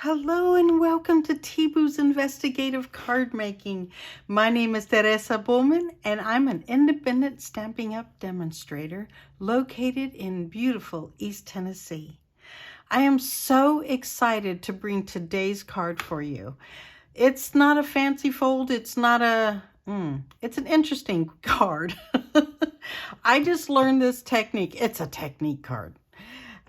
Hello and welcome to T-Boo's Investigative Card Making. My name is Teresa Bowman and I'm an independent Stampin' Up! Demonstrator located in beautiful East Tennessee. I am so excited to bring today's card for you. It's not a fancy fold, it's not a, it's an interesting card. I just learned this technique. It's a technique card.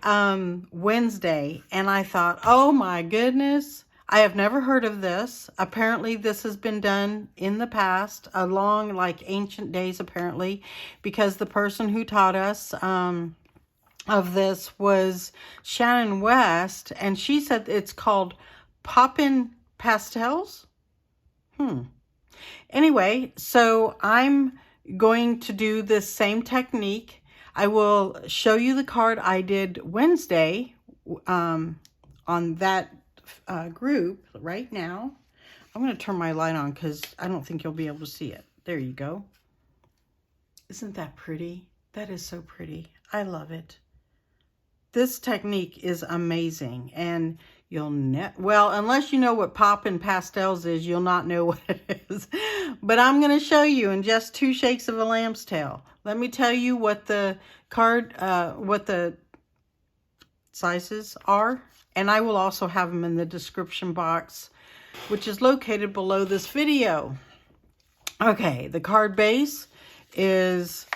Wednesday, and I thought, oh my goodness, I have never heard of this. Apparently this has been done in the past, along like ancient days apparently, because the person who taught us of this was Shannon West, and she said it's called Poppin Pastels. Anyway, so I'm going to do this same technique. I will show you the card I did Wednesday on that group right now. I'm going to turn my light on because I don't think you'll be able to see it. There you go. Isn't that pretty? That is so pretty. I love it. This technique is amazing, and you'll well, unless you know what Poppin Pastels is, you'll not know what it is. But I'm going to show you in just 2 shakes of a lamb's tail. Let me tell you what the card, what the sizes are, and I will also have them in the description box, which is located below this video. Okay, the card base is,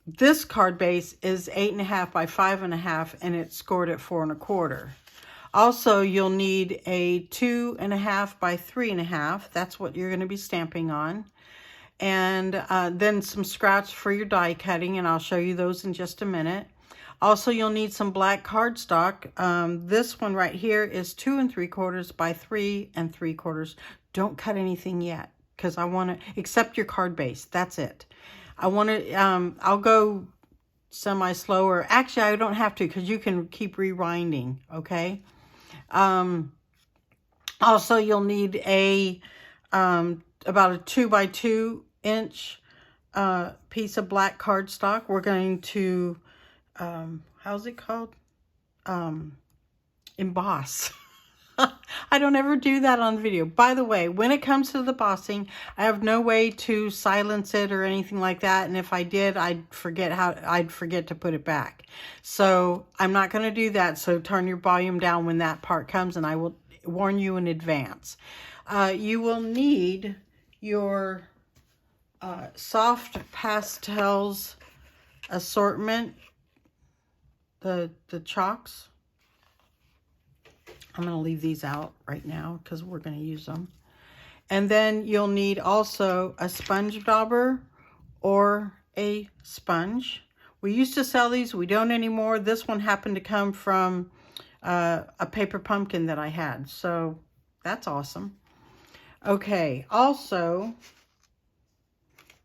this card base is 8.5 by 5.5, and it's scored at 4 1/4. Also, you'll need a 2.5 by 3.5. That's what you're going to be stamping on. And then some scraps for your die cutting, and I'll show you those in just a minute. Also, you'll need some black cardstock. This one right here is 2 3/4 by 3 3/4. Don't cut anything yet, because I want to, except your card base. That's it. I want to, I'll go semi-slower. Actually, I don't have to, because you can keep rewinding, okay? Also, you'll need a, about a 2 by 2 inch piece of black cardstock. We're going to, how's it called? Emboss. I don't ever do that on video. By the way, when it comes to the embossing, I have no way to silence it or anything like that. And if I did, I'd forget to put it back. So I'm not going to do that. So turn your volume down when that part comes, and I will warn you in advance. You will need your soft pastels assortment, the chalks. I'm going to leave these out right now because we're going to use them. And then you'll need also a sponge dauber or a sponge. We used to sell these. We don't anymore. This one happened to come from a paper pumpkin that I had. So that's awesome. Okay. Also,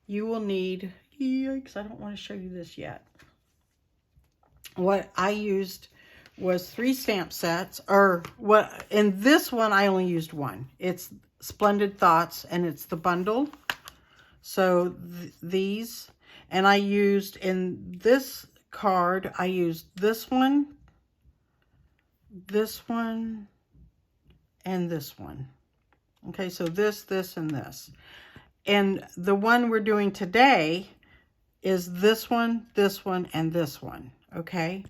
you will need, yikes, I don't want to show you this yet. What I used was 3 stamp sets, or what, in this one I only used 1. It's Splendid Thoughts, and it's the bundle. So these, and I used in this card, I used this one, and this one. Okay, so this, and this. And the one we're doing today is this one, and this one. Okay.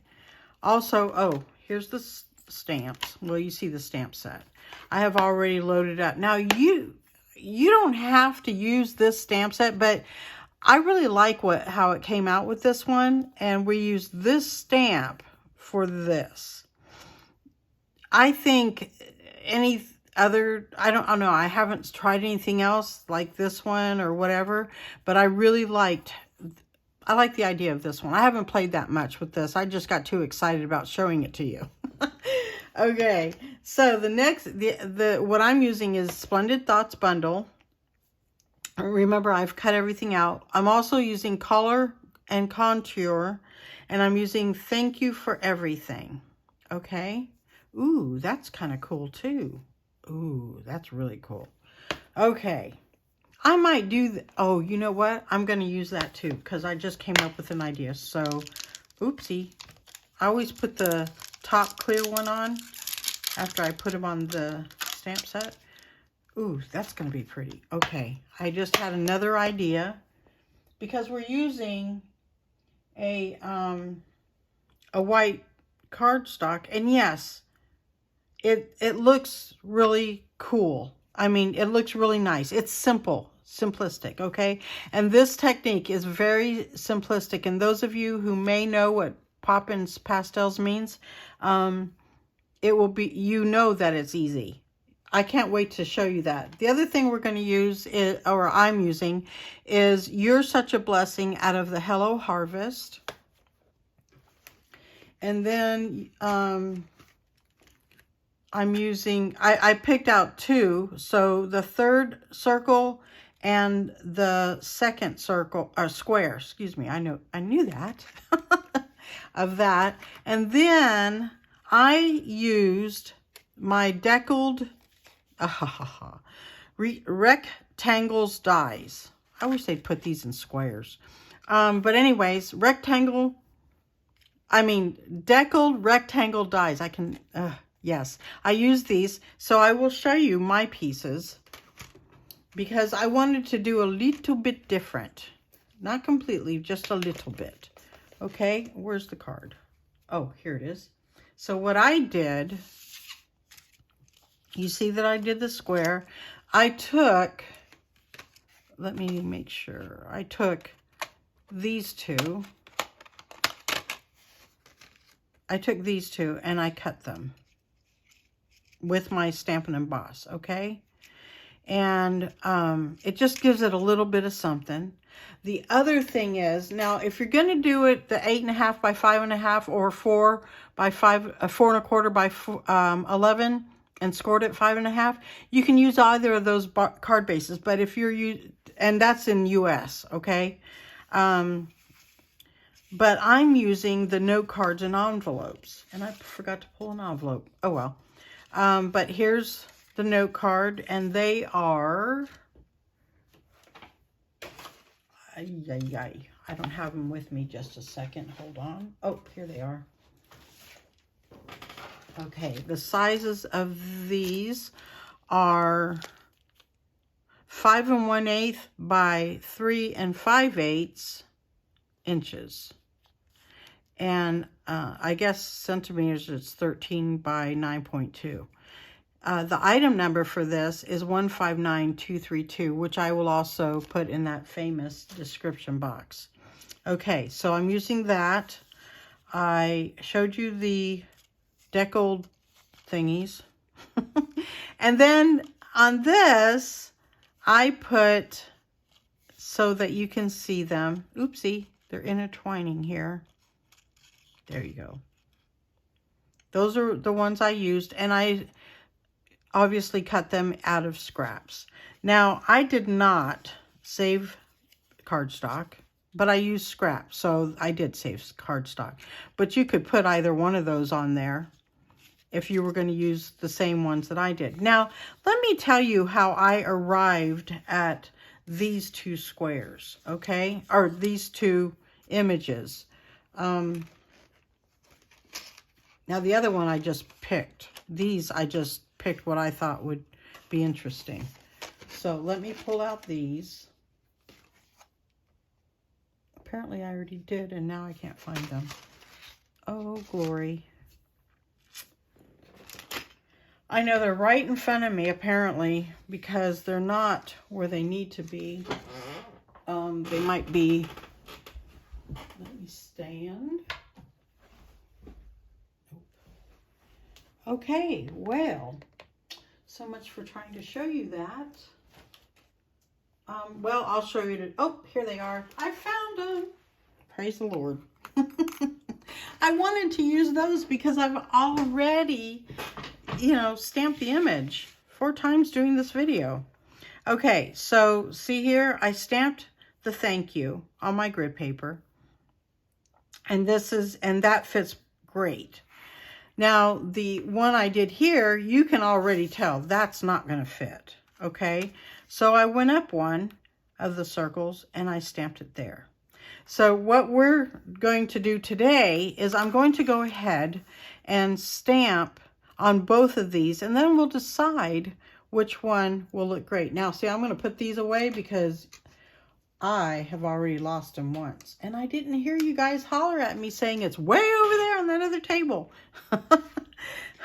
Also, oh, here's the stamps. Well, you see the stamp set. I have already loaded up. Now, you don't have to use this stamp set, but I really like how it came out with this one, and we used this stamp for this. I think any other, I don't know, I haven't tried anything else like this one or whatever, but I really I like the idea of this one. I haven't played that much with this. I just got too excited about showing it to you. Okay, so the next, what I'm using is Splendid Thoughts Bundle. Remember, I've cut everything out. I'm also using Color and Contour, and I'm using Thank You for Everything. Okay? Ooh, that's kind of cool too. Ooh, that's really cool. Okay. I might do, oh, you know what? I'm going to use that too, because I just came up with an idea. So, oopsie. I always put the top clear one on. after I put them on the stamp set. Ooh, that's going to be pretty. Okay, I just had another idea because we're using a white cardstock, and yes, it looks really cool. I mean, it looks really nice. It's simple, simplistic, okay? And this technique is very simplistic, and those of you who may know what Poppin Pastels means, it will be, you know that it's easy. I can't wait to show you that. The other thing we're going to use, is, or I'm using, is You're Such a Blessing out of the Hello Harvest. And then I'm using, I picked out two. So the third circle and the second circle, or square, excuse me. I knew that, of that. And then I used my deckled rectangles dies. I wish they'd put these in squares. But anyways, deckled rectangle dies. I can, yes, I use these. So I will show you my pieces because I wanted to do a little bit different. Not completely, just a little bit. Okay, where's the card? Oh, here it is. So what I did, you see that I did the square. I took, let me make sure. I took these two. I took these two and I cut them with my Stampin' Emboss, okay? And it just gives it a little bit of something. The other thing is, now if you're going to do it the 8.5 by 5.5 or 4 by 5, 4 1/4 by 11 and scored at 5.5, you can use either of those card bases. But if you're and that's in US, okay? But I'm using the note cards and envelopes, and I forgot to pull an envelope. Oh well. But here's the note card, and they are, I don't have them with me. Just a second. Hold on. Oh, here they are. Okay, the sizes of these are 5 1/8 by 3 5/8 inches. And I guess centimeters, it's 13 by 9.2. The item number for this is 159232, which I will also put in that famous description box. Okay, so I'm using that. I showed you the deckled thingies. And then on this, I put, so that you can see them. Oopsie, they're intertwining here. There you go. Those are the ones I used, and I obviously cut them out of scraps. Now, I did not save cardstock, but I used scraps, so I did save cardstock. But you could put either one of those on there if you were going to use the same ones that I did. Now, let me tell you how I arrived at these two squares, okay? Or these two images. Now, the other one I just picked. These, I just picked what I thought would be interesting. So, let me pull out these. Apparently, I already did, and now I can't find them. Oh, glory. I know they're right in front of me, apparently, because they're not where they need to be. They might be... Let me stand. Okay, well, so much for trying to show you that. Well, I'll show you. Oh, here they are. I found them. Praise the Lord. I wanted to use those because I've already, stamped the image 4 times during this video. Okay, so see here, I stamped the thank you on my grid paper. And that fits great. Now, the one I did here, you can already tell that's not going to fit, okay? So I went up one of the circles and I stamped it there. So what we're going to do today is I'm going to go ahead and stamp. on both of these, and then we'll decide which one will look great. Now, see, I'm going to put these away because I have already lost them once. And I didn't hear you guys holler at me saying it's way over there on that other table.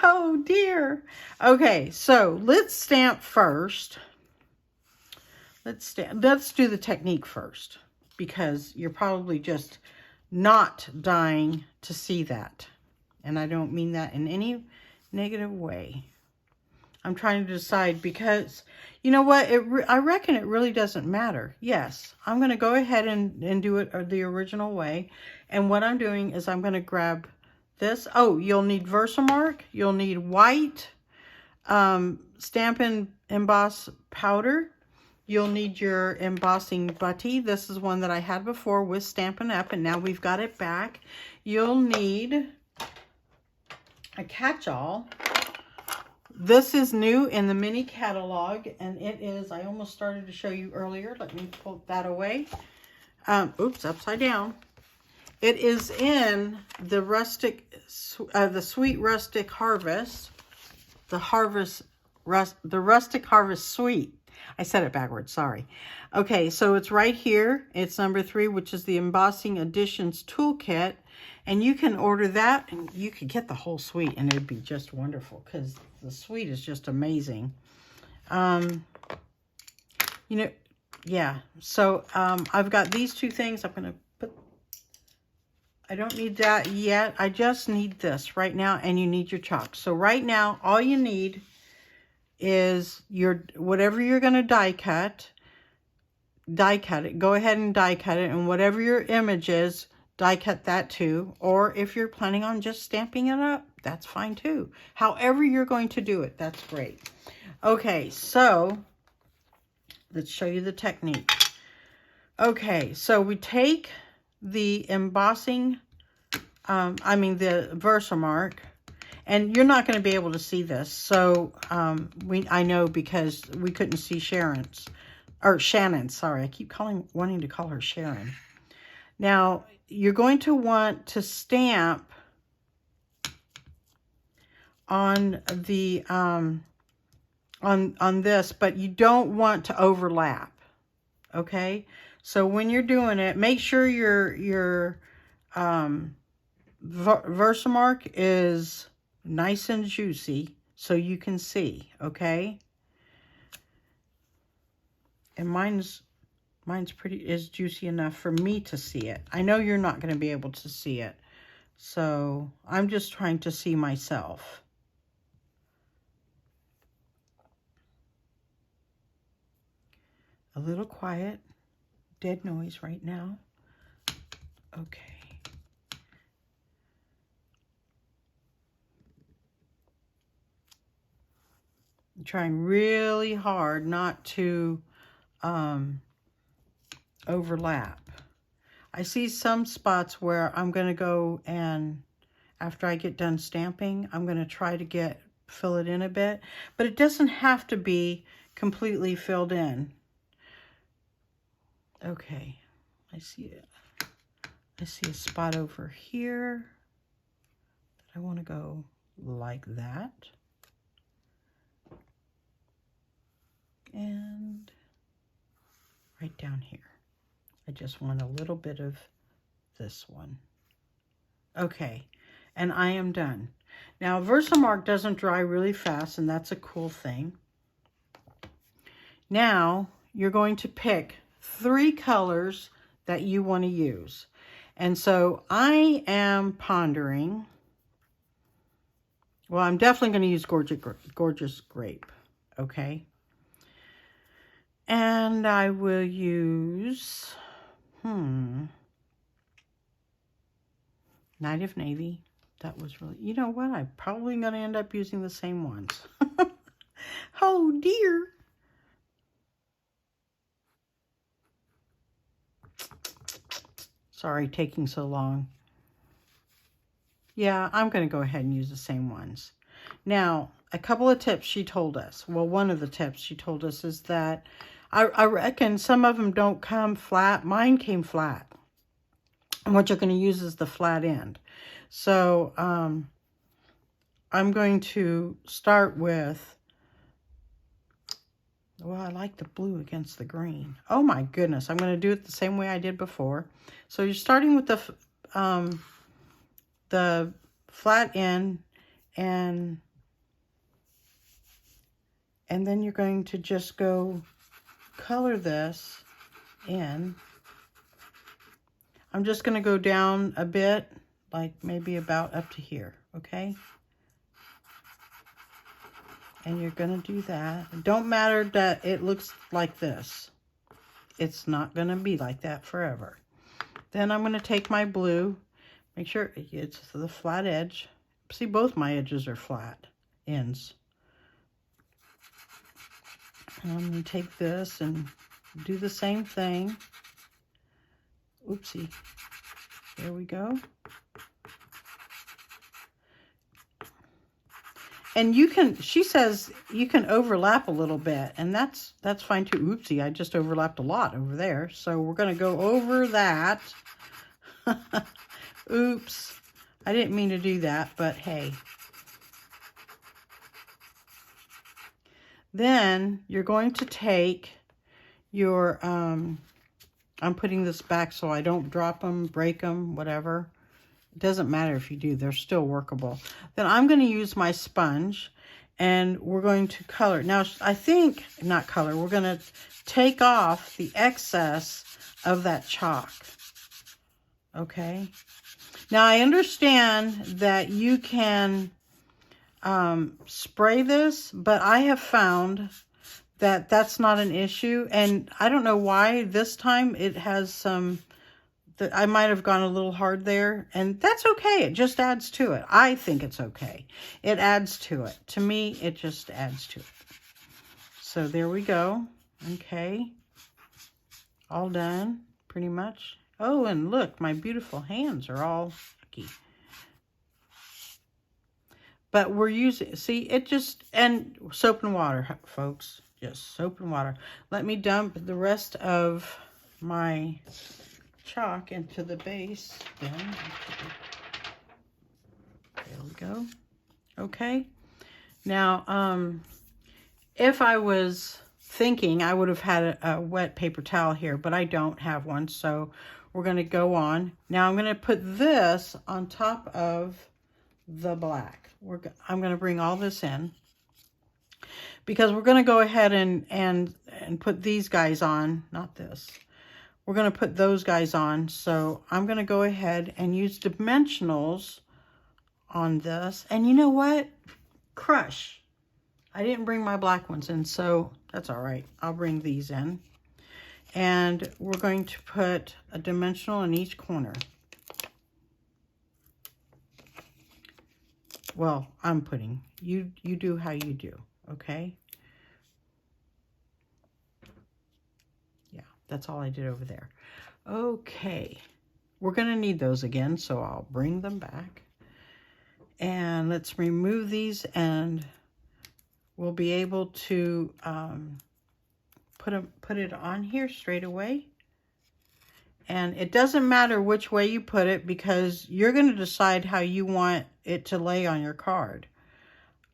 Oh, dear. Okay, so let's stamp first. Let's do the technique first, because you're probably just not dying to see that. And I don't mean that in any negative way. I'm trying to decide because, you know what, I reckon it really doesn't matter. Yes, I'm going to go ahead and do it the original way. And what I'm doing is I'm going to grab this. Oh, you'll need VersaMark. You'll need white Stampin' Emboss powder. You'll need your embossing putty. This is one that I had before with Stampin' Up, and now we've got it back. You'll need a catch-all. This is new in the mini catalog, and it is, I almost started to show you earlier. Let me pull that away. Oops, upside down. It is in the the Sweet Rustic Harvest, the Rustic Harvest Sweet. I said it backwards, sorry. Okay, so it's right here. It's number 3, which is the Embossing Additions Toolkit. And you can order that, and you could get the whole suite, and it'd be just wonderful, because the suite is just amazing. You know, yeah. So I've got these two things. I'm going to put, I don't need that yet. I just need this right now, and you need your chalk. So right now, all you need is your, whatever you're going to die cut it. Go ahead and die cut it, and whatever your image is, die cut that too. Or if you're planning on just stamping it up, that's fine too. However you're going to do it, that's great. Okay, so let's show you the technique. Okay, so we take the embossing, the VersaMark, and you're not going to be able to see this. So I know because we couldn't see Shannon's, sorry. I keep wanting to call her Sharon. Now, you're going to want to stamp on the on this, but you don't want to overlap. Okay, so when you're doing it, make sure your VersaMark is nice and juicy so you can see. Okay, and mine's is juicy enough for me to see it. I know you're not going to be able to see it, so I'm just trying to see myself. A little quiet, dead noise right now. Okay. I'm trying really hard not to overlap. I see some spots where I'm going to go, and after I get done stamping, I'm going to try to fill it in a bit, but it doesn't have to be completely filled in. Okay, I see it. I see a spot over here that I want to go like that. And right down here. I just want a little bit of this one. Okay, and I am done. Now, VersaMark doesn't dry really fast, and that's a cool thing. Now, you're going to pick 3 colors that you want to use. And so I am pondering, well, I'm definitely going to use Gorgeous Grape, okay? And I will use, Night of Navy. That was really, you know what? I'm probably going to end up using the same ones. Oh, dear. Sorry, taking so long. Yeah, I'm going to go ahead and use the same ones. Now, a couple of tips she told us. Well, one of the tips she told us is that I reckon some of them don't come flat. Mine came flat. And what you're going to use is the flat end. So, I'm going to start with, well, I like the blue against the green. Oh my goodness, I'm going to do it the same way I did before. So you're starting with the flat end, and then you're going to just go color this in. I'm just going to go down a bit, like maybe about up to here, okay? And you're going to do that. It don't matter that it looks like this. It's not going to be like that forever. Then I'm going to take my blue, make sure it's the flat edge. See, both my edges are flat ends. And I'm going to take this and do the same thing. Oopsie. There we go. And you can, she says you can overlap a little bit, and that's fine too. Oopsie, I just overlapped a lot over there. So we're going to go over that. Oops. I didn't mean to do that, but hey. Then you're going to take your, I'm putting this back so I don't drop them, break them, whatever. It doesn't matter if you do, they're still workable. Then I'm going to use my sponge, and we're going to color. Now, I think, not color, we're going to take off the excess of that chalk. Okay. Now, I understand that you can spray this, but I have found that that's not an issue. And I don't know why this time it has some, that I might have gone a little hard there, and that's okay. It just adds to it. I think it's okay. It adds to it. To me, it just adds to it. So there we go. Okay. All done, pretty much. Oh, and look, my beautiful hands are all icky. But we're using, see, it just, and soap and water, folks. Just soap and water. Let me dump the rest of my chalk into the base then. There we go. Okay. Now, if I was thinking, I would have had a wet paper towel here, but I don't have one, so we're going to go on. Now I'm going to put this on top of the black. I'm going to bring all this in, because we're going to go ahead and put these guys on, not this. We're going to put those guys on. So I'm going to go ahead and use dimensionals on this. And you know what? Crush. I didn't bring my black ones in, so that's all right. I'll bring these in. And we're going to put a dimensional in each corner. Well, I'm putting, you do how you do, okay? Yeah, that's all I did over there. Okay, we're gonna need those again, so I'll bring them back. And let's remove these, and we'll be able to put it on here straight away. And it doesn't matter which way you put it, because you're going to decide how you want it to lay on your card.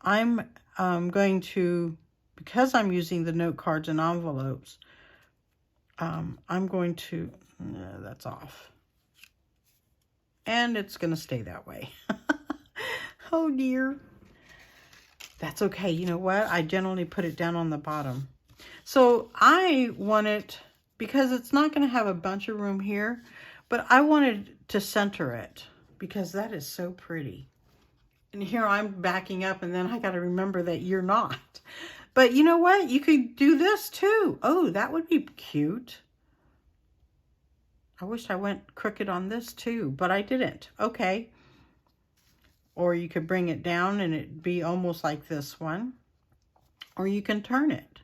I'm going to, because I'm using the note cards and envelopes, I'm going to, that's off. And it's going to stay that way. Oh dear. That's okay. You know what? I generally put it down on the bottom. So I want it, because it's not going to have a bunch of room here, but I wanted to center it because that is so pretty. And here I'm backing up, and then I got to remember that you're not. But you know what? You could do this too. Oh, that would be cute. I wish I went crooked on this too, but I didn't. Okay. Or you could bring it down and it'd be almost like this one. Or you can turn it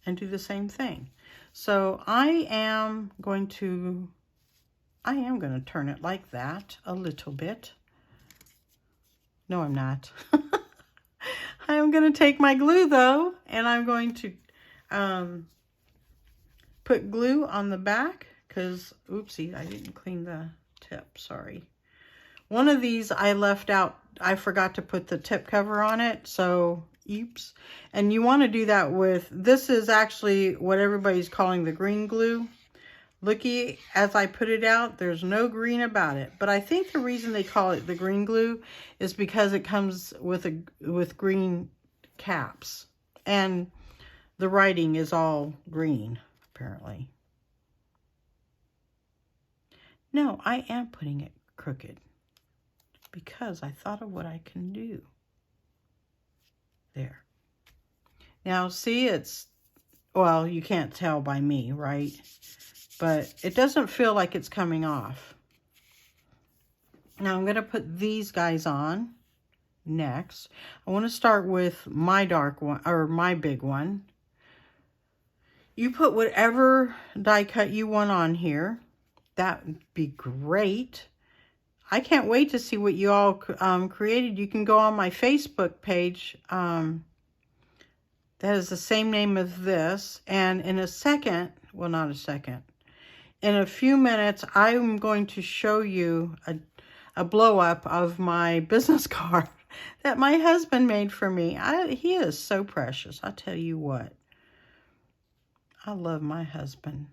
and do the same thing. So I am going to turn it like that a little bit. No, I'm not. I am going to take my glue though, and I'm going to put glue on the back, because, oopsie, I didn't clean the tip, sorry. One of these I left out I forgot to put the tip cover on it, so oops. And you want to do that with, this is actually what everybody's calling the green glue. Looky, as I put it out, there's no green about it. But I think the reason they call it the green glue is because it comes with green caps. And the writing is all green, apparently. No, I am putting it crooked because I thought of what I can do. There. Now, see, it's, well, you can't tell by me, right? But it doesn't feel like it's coming off. Now, I'm going to put these guys on next. I want to start with my dark one, or my big one. You put whatever die cut you want on here. That would be great. I can't wait to see what you all created. You can go on my Facebook page. That is the same name as this. And in a second, well, not a second, in a few minutes, I'm going to show you a blow up of my business card that my husband made for me. He is so precious. I tell you what. I love my husband.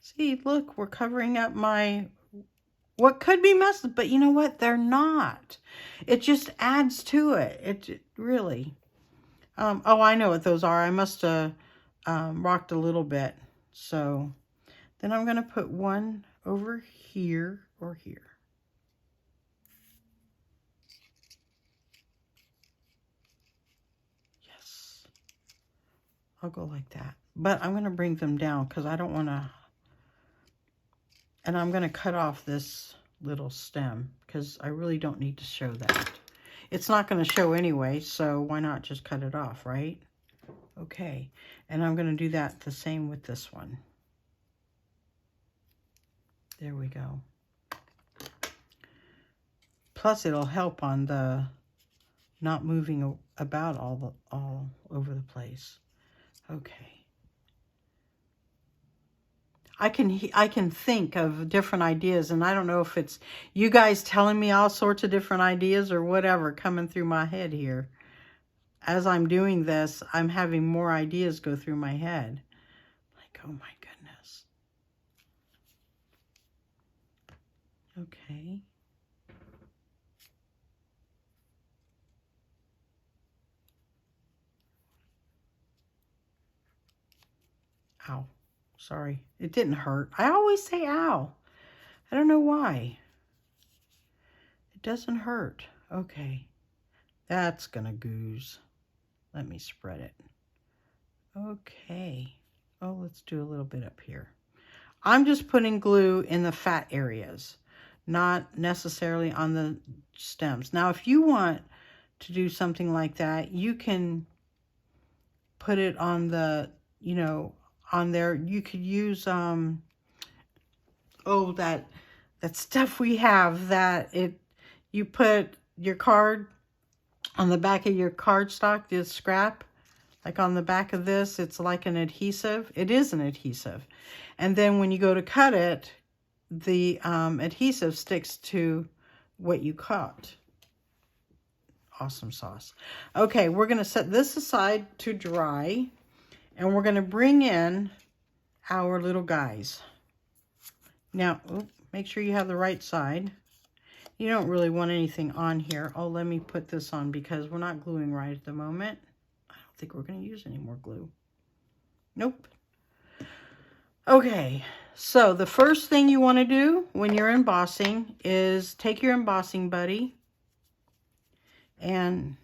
See, look, we're covering up my, what could be messes, but you know what? They're not. It just adds to it. It really. Oh, I know what those are. I must have rocked a little bit. So then I'm going to put one over here or here. Yes. I'll go like that. But I'm going to bring them down because I don't want to. And I'm going to cut off this little stem because I really don't need to show that. It's not going to show anyway, so why not just cut it off, right? Okay, and I'm going to do that the same with this one. There we go. Plus, it'll help on the not moving about all over the place. Okay. I can think of different ideas, and I don't know if it's you guys telling me all sorts of different ideas or whatever coming through my head here. As I'm doing this, I'm having more ideas go through my head. Like, oh my goodness. Okay. Ow. Sorry. It didn't hurt. I always say ow. I don't know why. It doesn't hurt. Okay. That's gonna gooze. Let me spread it. Okay. Oh, let's do a little bit up here. I'm just putting glue in the fat areas, not necessarily on the stems. Now, if you want to do something like that, you can put it on the, you know, on there. You could use, oh, that stuff we have that you put your card on the back of your cardstock, the scrap, like on the back of this, it's like an adhesive. It is an adhesive. And then when you go to cut it, the adhesive sticks to what you cut. Awesome sauce. Okay, we're going to set this aside to dry, and we're going to bring in our little guys. Now, make sure you have the right side. You don't really want anything on here. Oh, let me put this on because we're not gluing right at the moment. I don't think we're going to use any more glue. Nope. Okay, so the first thing you want to do when you're embossing is take your embossing buddy, and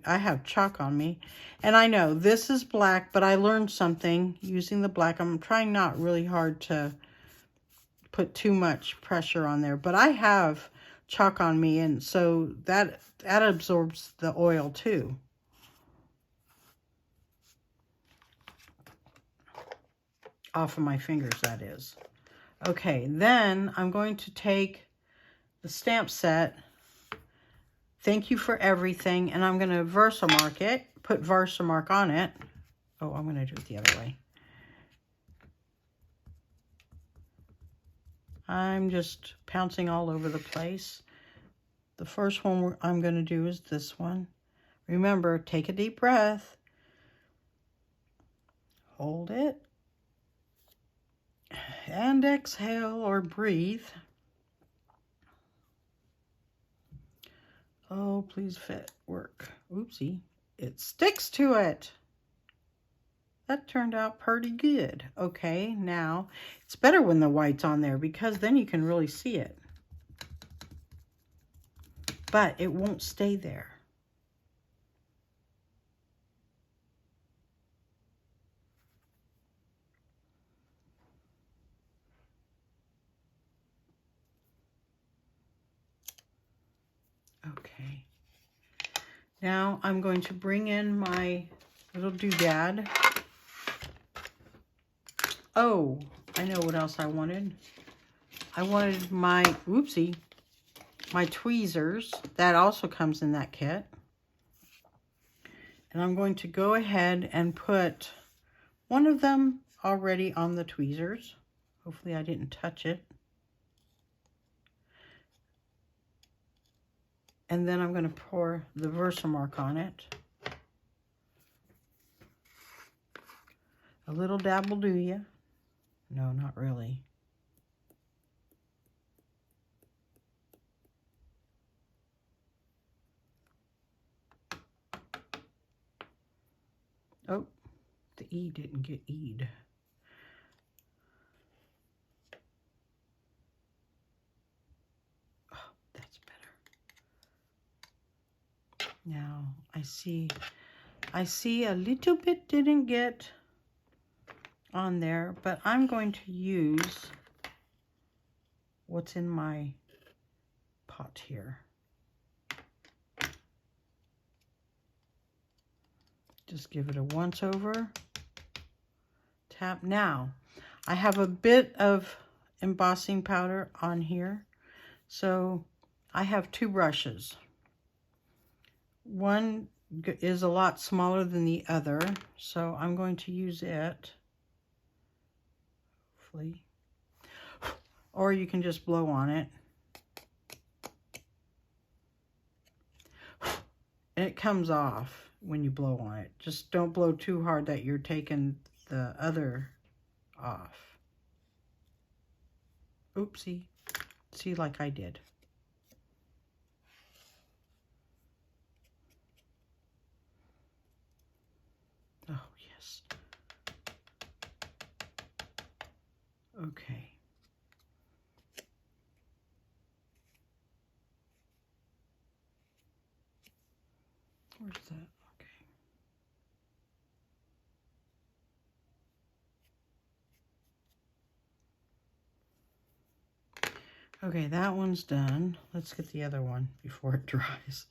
I have chalk on me, and I know this is black, but I learned something using the black. I'm trying not really hard to put too much pressure on there, but I have chalk on me, and so that absorbs the oil too. Off of my fingers, that is. Okay, then I'm going to take the stamp set, Thank You for Everything, and I'm going to VersaMark it, put VersaMark on it. Oh, I'm going to do it the other way. I'm just pouncing all over the place. The first one I'm going to do is this one. Remember, take a deep breath. Hold it. And exhale or breathe. Oh, please fit. Work. Oopsie. It sticks to it. That turned out pretty good. Okay, now it's better when the white's on there because then you can really see it. But it won't stay there. Okay. Now I'm going to bring in my little doodad. Oh, I know what else I wanted. I wanted my, oopsie, my tweezers. That also comes in that kit. And I'm going to go ahead and put one of them already on the tweezers. Hopefully I didn't touch it. And then I'm going to pour the VersaMark on it. A little dab will do ya. No, not really. Oh, the E didn't get E'd. Oh, that's better. Now, I see a little bit didn't get on there, but I'm going to use what's in my pot here. Just give it a once over. Tap. Now, I have a bit of embossing powder on here. So I have two brushes. One is a lot smaller than the other, so I'm going to use it. Hopefully. Or you can just blow on it. And it comes off when you blow on it. Just don't blow too hard that you're taking the other off. Oopsie. See, like I did. Oh, yes. Okay. Where's that? Okay. Okay, that one's done. Let's get the other one before it dries.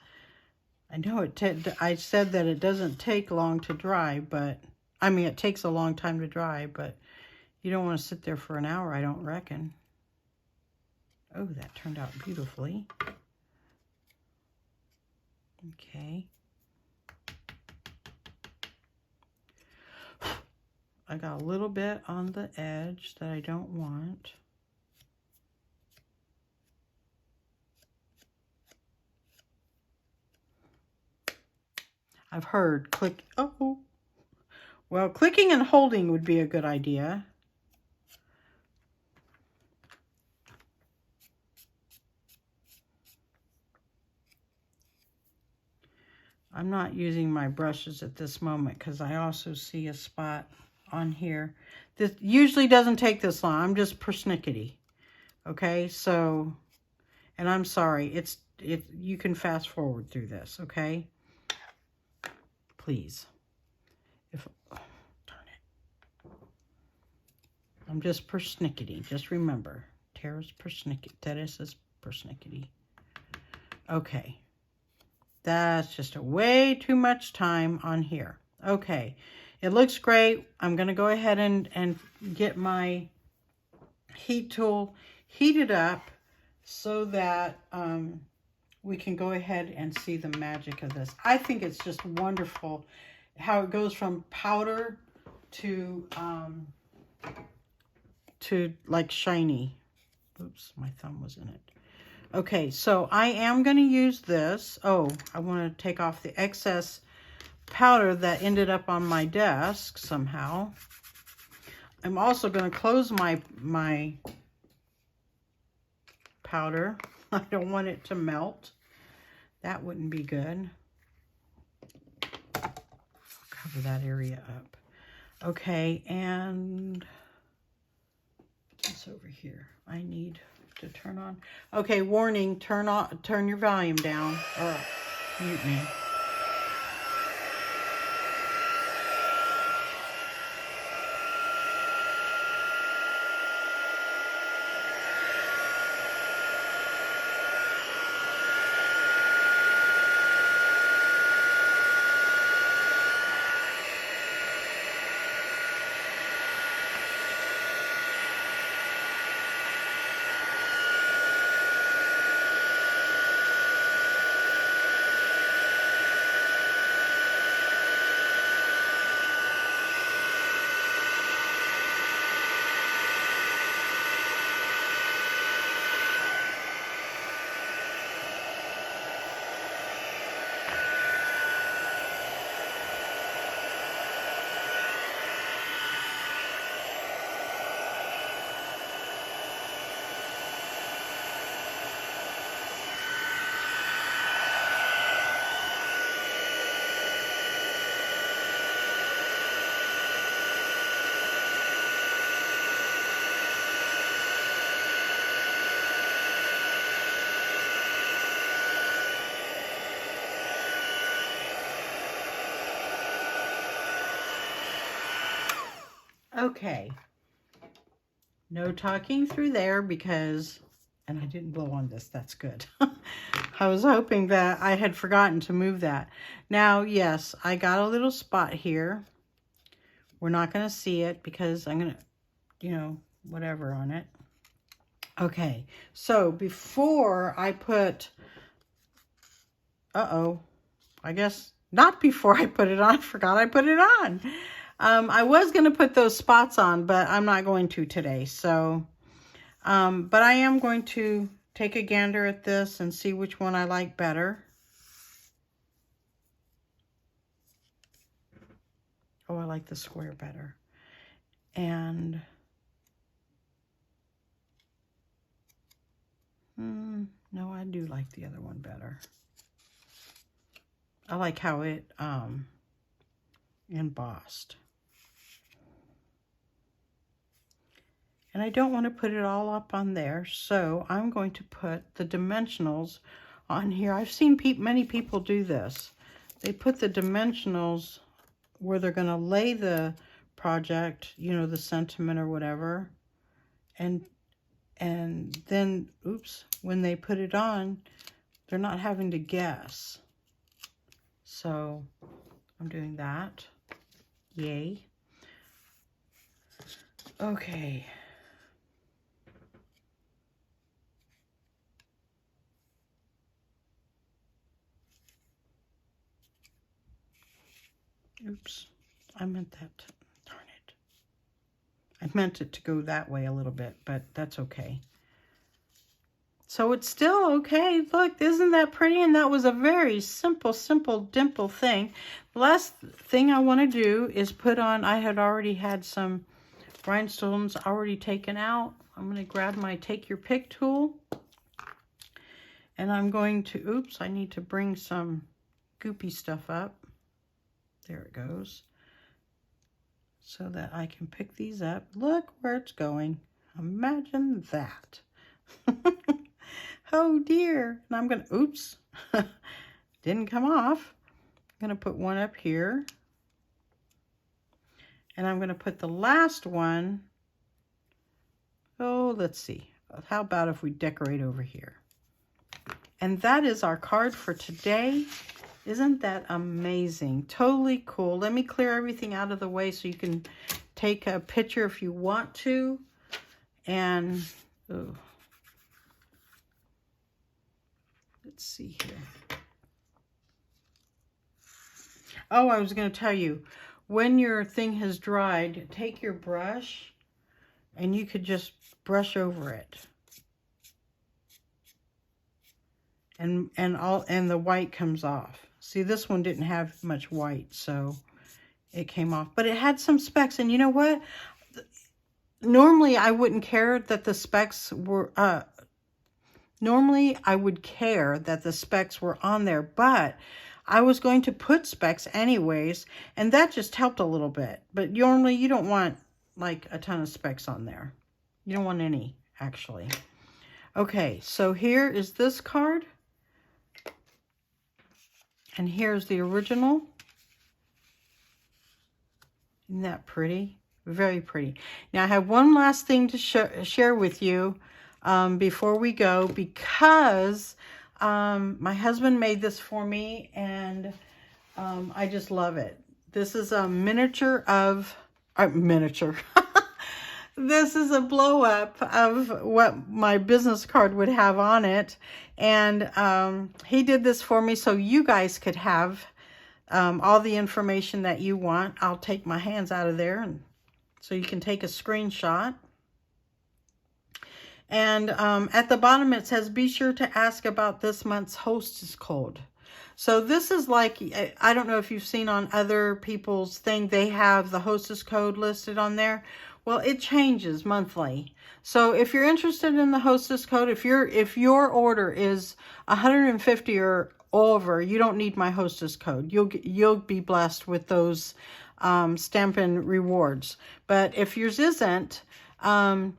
I know I said that it doesn't take long to dry, but I mean, it takes a long time to dry, but you don't want to sit there for an hour, I don't reckon. Oh, that turned out beautifully. Okay. I got a little bit on the edge that I don't want. I've heard oh, well, clicking and holding would be a good idea. I'm not using my brushes at this moment because I also see a spot on here. This usually doesn't take this long. I'm just persnickety. Okay, so, and I'm sorry, you can fast forward through this, okay? Please. Oh, darn it. I'm just persnickety. Just remember, Teresa's persnickety. Okay. That's just a way too much time on here. Okay. It looks great. I'm going to go ahead and get my heat tool heated up so that we can go ahead and see the magic of this. I think it's just wonderful how it goes from powder to like shiny. Oops, my thumb was in it. Okay, so I am going to use this. Oh, I want to take off the excess powder that ended up on my desk somehow. I'm also going to close my powder. I don't want it to melt. That wouldn't be good. Cover that area up. Okay, and what's over here? I need to turn on. Okay, warning, turn your volume down or mute me. Okay, no talking through there because, and I didn't blow on this, that's good. I was hoping that I had forgotten to move that. Now, yes, I got a little spot here. We're not going to see it because I'm going to, you know, whatever on it. Okay, so before I put, I guess not before I put it on, I forgot I put it on. I was going to put those spots on, but I'm not going to today. So, but I am going to take a gander at this and see which one I like better. Oh, I like the square better. And no, I do like the other one better. I like how it embossed. And I don't want to put it all up on there, so I'm going to put the dimensionals on here. I've seen many people do this. They put the dimensionals where they're going to lay the project, you know, the sentiment or whatever. And then, oops, when they put it on, they're not having to guess. So I'm doing that. Yay. Okay. Oops, I meant that, darn it. I meant it to go that way a little bit, but that's okay. So it's still okay. Look, isn't that pretty? And that was a very simple dimple thing. The last thing I want to do is put on, I had already had some rhinestones already taken out. I'm going to grab my take your pick tool. And I'm going to, oops, I need to bring some goopy stuff up. There it goes. So that I can pick these up. Look where it's going. Imagine that. Oh dear. And I'm going to, oops, didn't come off. I'm going to put one up here. And I'm going to put the last one. Oh, let's see. How about if we decorate over here? And that is our card for today. Isn't that amazing? Totally cool. Let me clear everything out of the way so you can take a picture if you want to. And oh, let's see here. Oh, I was going to tell you, when your thing has dried, take your brush and you could just brush over it. and the white comes off. See, this one didn't have much white, so it came off, but it had some specks. And you know what? Normally I wouldn't care that the specks were, normally I would care that the specks were on there, but I was going to put specks anyways, and that just helped a little bit. But normally you don't want like a ton of specks on there. You don't want any, actually. Okay, so here is this card. And here's the original. Isn't that pretty? Very pretty. Now I have one last thing to share with you before we go, because my husband made this for me, and I just love it. This is a miniature of, miniature. This is a blow up of what my business card would have on it. And he did this for me so you guys could have all the information that you want. I'll take my hands out of there, and so you can take a screenshot. And at the bottom it says, be sure to ask about this month's hostess code. So this is like, I don't know if you've seen on other people's thing, they have the hostess code listed on there. Well, it changes monthly. So if you're interested in the hostess code, if your order is 150 or over, you don't need my hostess code. You'll be blessed with those Stampin' rewards. But if yours isn't, don't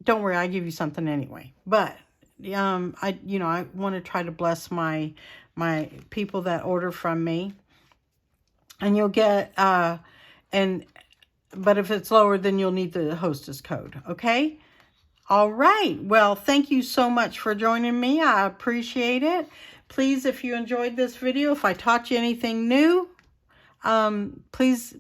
worry, I give you something anyway. But I want to try to bless my people that order from me, and you'll get but if it's lower, then you'll need the hostess code. Okay. All right. Well, thank you so much for joining me. I appreciate it. Please, if you enjoyed this video, if I taught you anything new, please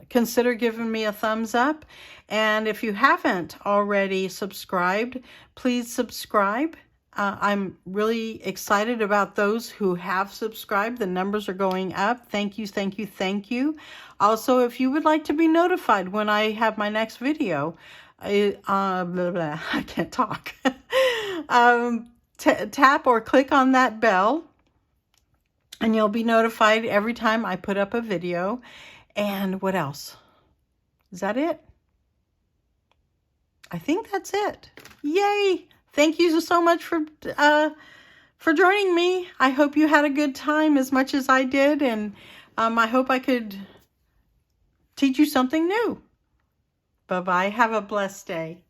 consider giving me a thumbs up. And if you haven't already subscribed, please subscribe. I'm really excited about those who have subscribed. The numbers are going up. Thank you, thank you, thank you. Also, if you would like to be notified when I have my next video, I can't talk. Tap or click on that bell, and you'll be notified every time I put up a video. And what else? Is that it? I think that's it. Yay! Thank you so much for joining me. I hope you had a good time as much as I did, and I hope I could teach you something new. Bye-bye. Have a blessed day.